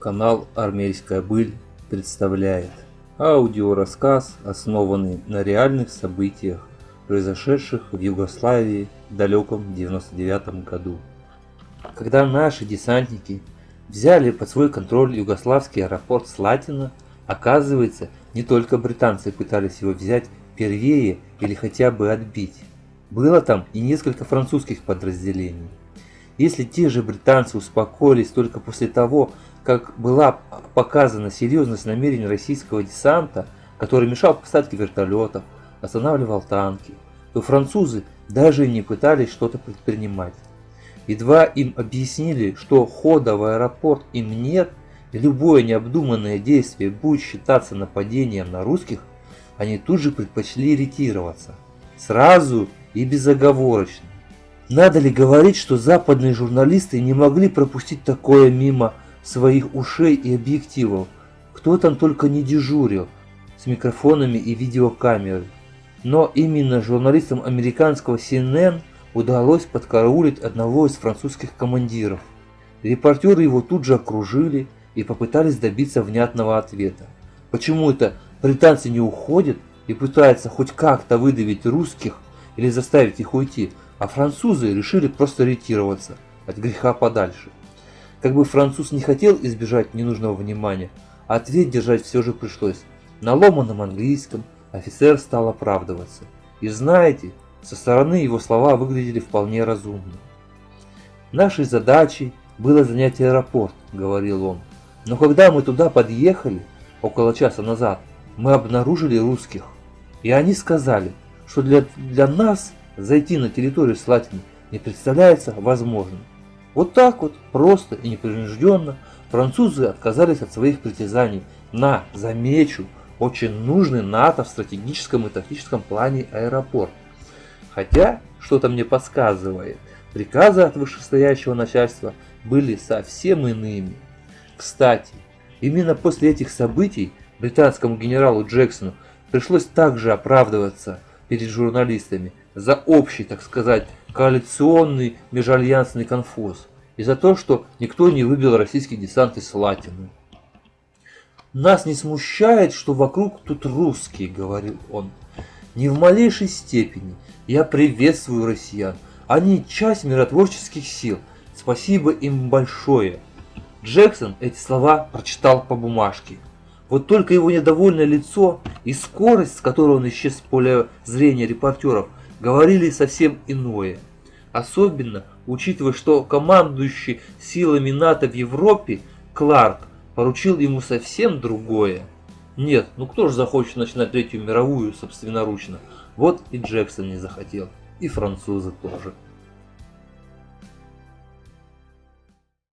Канал «Армейская быль» представляет аудиорассказ, основанный на реальных событиях, произошедших в Югославии в далеком 99 году. Когда наши десантники взяли под свой контроль югославский аэропорт Слатина, оказывается, не только британцы пытались его взять первее или хотя бы отбить. Было там и несколько французских подразделений. Если те же британцы успокоились только после того, как была показана серьезность намерений российского десанта, который мешал посадке вертолетов, останавливал танки, то французы даже не пытались что-то предпринимать. Едва им объяснили, что хода в аэропорт им нет, и любое необдуманное действие будет считаться нападением на русских, они тут же предпочли ретироваться. Сразу и безоговорочно. Надо ли говорить, что западные журналисты не могли пропустить такое мимо своих ушей и объективов? Кто там только не дежурил с микрофонами и видеокамерой. Но именно журналистам американского CNN удалось подкараулить одного из французских командиров. Репортеры его тут же окружили и попытались добиться внятного ответа. Почему это британцы не уходят и пытаются хоть как-то выдавить русских или заставить их уйти, а французы решили просто ретироваться от греха подальше. Как бы француз не хотел избежать ненужного внимания, ответ держать все же пришлось. На ломаном английском офицер стал оправдываться. И знаете, со стороны его слова выглядели вполне разумно. «Нашей задачей было занять аэропорт», — говорил он. «Но когда мы туда подъехали, около часа назад, мы обнаружили русских. И они сказали, что для нас зайти на территорию Слатины не представляется возможным». Вот так вот, просто и непринужденно, французы отказались от своих притязаний на, замечу, очень нужный НАТО в стратегическом и тактическом плане аэропорт. Хотя, что-то мне подсказывает, приказы от вышестоящего начальства были совсем иными. Кстати, именно после этих событий британскому генералу Джексону пришлось также оправдываться перед журналистами за общий, так сказать, коалиционный межальянсный конфуз и за то, что никто не выбил российский десант из Слатины. «Нас не смущает, что вокруг тут русские», — говорил он. «Ни в малейшей степени. Я приветствую россиян. Они часть миротворческих сил. Спасибо им большое». Джексон эти слова прочитал по бумажке. Вот только его недовольное лицо и скорость, с которой он исчез с поля зрения репортеров, говорили совсем иное. Особенно учитывая, что командующий силами НАТО в Европе Кларк поручил ему совсем другое. Нет, ну кто же захочет начинать Третью мировую собственноручно? Вот и Джексон не захотел, и французы тоже.